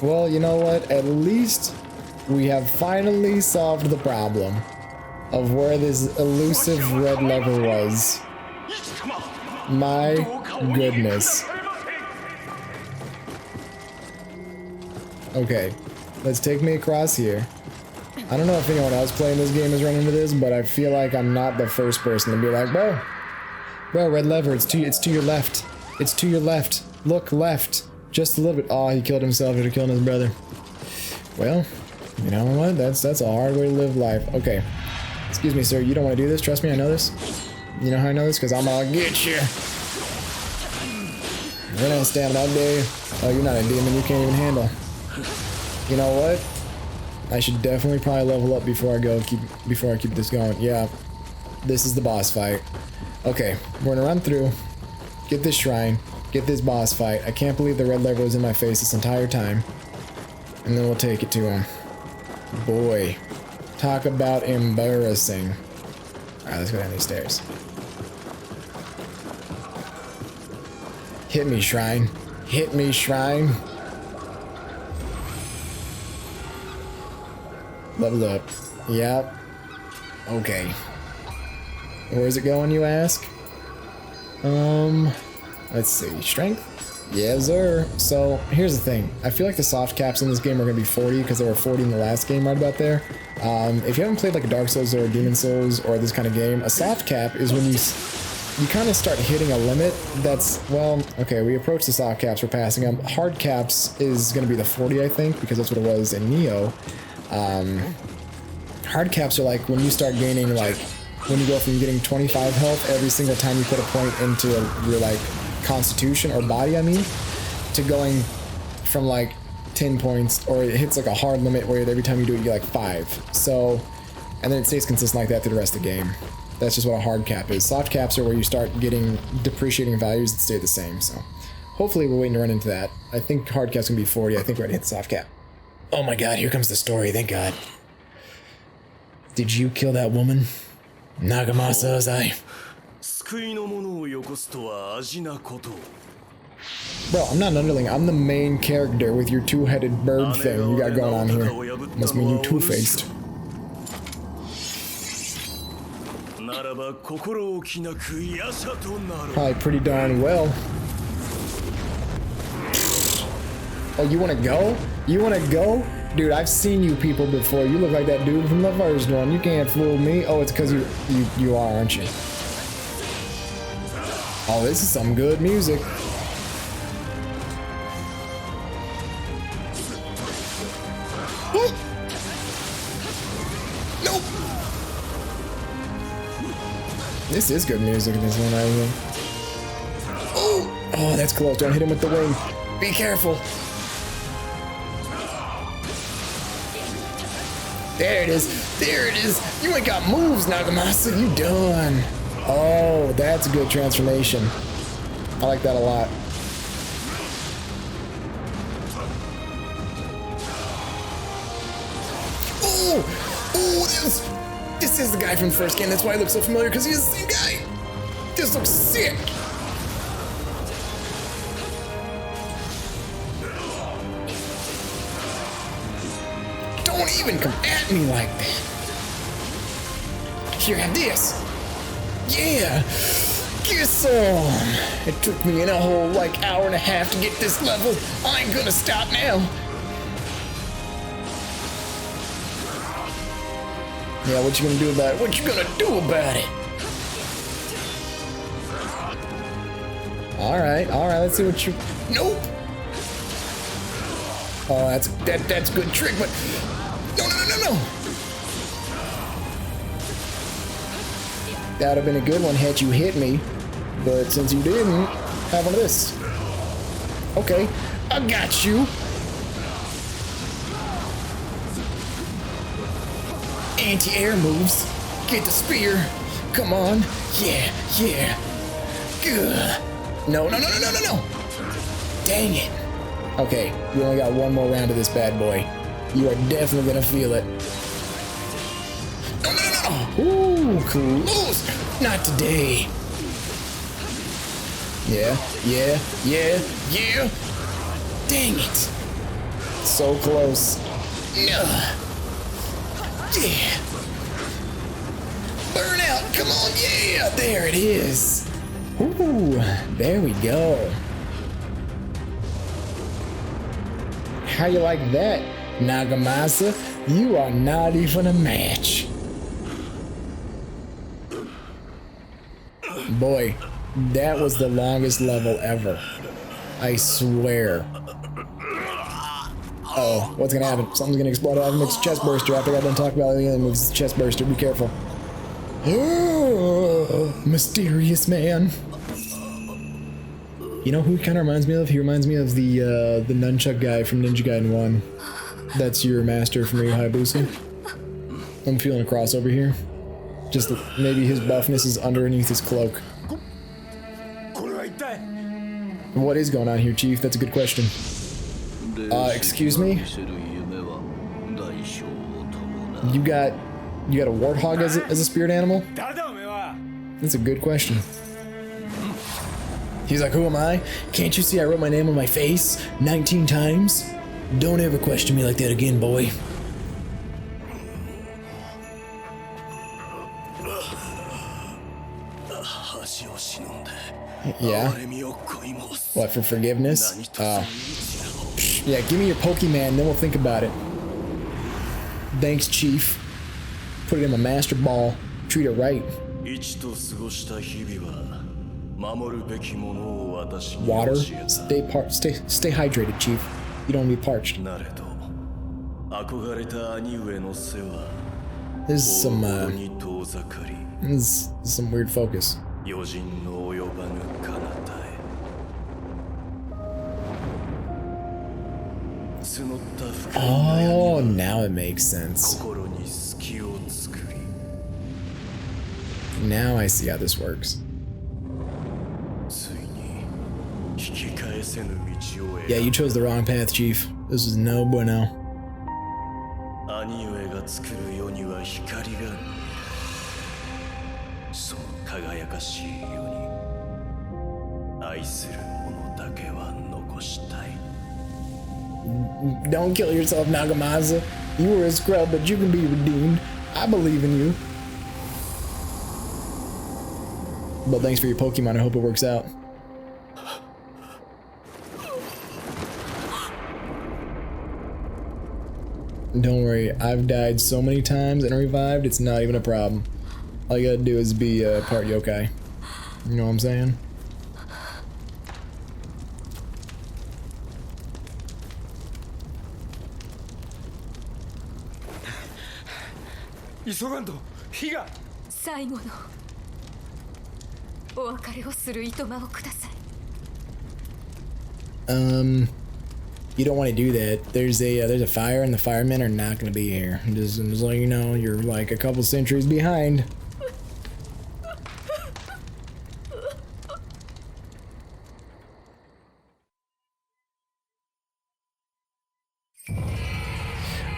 Well, you know what? At least we have finally solved the problem of where this elusive red lever was. My goodness. Okay, let's take me across here. I don't know if anyone else playing this game has run into this, but I feel like I'm not the first person to be like, bro, red lever, it's to your left. It's to your left. Look left. Just a little bit. Oh, he killed himself after killing his brother. Well, you know what? That's a hard way to live life. Okay. Excuse me, sir. You don't want to do this? Trust me, I know this. You know how I know this? Because I'm gonna get you. Run out of stamina, I dare you. Oh, you're not a demon. You can't even handle. You know what? I should definitely probably level up before I keep this going. Yeah. This is the boss fight. Okay. We're gonna run through. Get this shrine. Get this boss fight. I can't believe the red lever was in my face this entire time. And then we'll take it to him. Boy. Talk about embarrassing. Alright, let's go down these stairs. Hit me, shrine. Hit me, shrine. Level up. Yep. Okay. Where's it going, you ask? Let's see. Strength? Yes, sir. So, here's the thing. I feel like the soft caps in this game are going to be 40 because they were 40 in the last game right about there. If you haven't played like a Dark Souls or a Demon Souls or this kind of game, a soft cap is when you kind of start hitting a limit that's, well, okay, we approach the soft caps, we're passing them. Hard caps is going to be the 40, I think, because that's what it was in Nioh. Hard caps are like when you start gaining, like, when you go from getting 25 health every single time you put a point into your, like, constitution or body, I mean, to going from, like, 10 points, or it hits, like, a hard limit where every time you do it, you get, like, 5. So, and then it stays consistent like that through the rest of the game. That's just what a hard cap is. Soft caps are where you start getting depreciating values that stay the same, so hopefully we're waiting to run into that. I think hard cap's gonna be 40. I think we're gonna hit the soft cap. Oh my god, here comes the story, thank god. Did you kill that woman? Nagamasa-zai. Bro, I'm not an underling, I'm the main character with your two-headed bird thing you got going on here. Must mean you two-faced. Probably pretty darn well. Oh, you wanna go? You wanna go? Dude, I've seen you people before. You look like that dude from the first one. You can't fool me. Oh, it's because you are, aren't you? Oh, this is some good music. Nope. This is good music in this one, I think. Oh, that's close. Don't hit him with the wing. Be careful. There it is. There it is. You ain't got moves, Nagamasa. You done. Oh, that's a good transformation. I like that a lot. Oh, this is the guy from the first game. That's why he looks so familiar, because he's the same guy. This looks sick. Don't even come at me like that. Here, have this. Yeah. Get some. It took me in a whole, like, hour and a half to get this level. I ain't gonna stop now. Yeah, what you gonna do about it? What you gonna do about it? Alright, let's see what you... Nope! Oh, that's a good trick, but... No! That would have been a good one had you hit me. But since you didn't, have one of this. Okay, I got you. Anti-air moves. Get the spear. Come on. Yeah. Good. No. Dang it. Okay, we only got one more round of this bad boy. You are definitely gonna feel it. No. Ooh, close. Not today. Yeah. Dang it. So close. Yeah. Burn out. Come on. Yeah. There it is. Ooh, there we go. How you like that, Nagamasa? You are not even a match. Boy, that was the longest level ever. I swear. Oh, what's gonna happen? Something's gonna explode out of its chest burster after I got done talking about the other moves. Chest burster, be careful. Oh, mysterious man. You know who he kind of reminds me of? He reminds me of the nunchuck guy from Ninja Gaiden 1. That's your master from Ryu Hayabusa. I'm feeling a crossover here. Just maybe his buffness is underneath his cloak. What is going on here, Chief? That's a good question. Excuse me? You got a warthog as a spirit animal? That's a good question. He's like, who am I? Can't you see I wrote my name on my face 19 times? Don't ever question me like that again, boy. Yeah? What, for forgiveness? Yeah, give me your Pokemon, then we'll think about it. Thanks, Chief. Put it in my master ball. Treat it right. Water. Stay hydrated, Chief. You don't need parched. This is some weird focus. Oh, now it makes sense. Now I see how this works. Yeah, you chose the wrong path, Chief. This is no bueno. Don't kill yourself, Nagamasa. You were a scrub, but you can be redeemed. I believe in you. But thanks for your Pokemon. I hope it works out. Don't worry, I've died so many times and revived, it's not even a problem. All you gotta do is be part yokai. You know what I'm saying? You don't want to do that. There's a fire and the firemen are not going to be here. Just letting you know, you're like a couple centuries behind.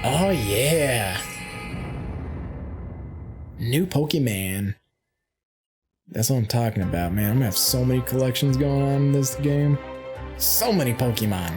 Oh yeah. New Pokemon. That's what I'm talking about, man. I'm gonna have so many collections going on in this game. So many Pokemon.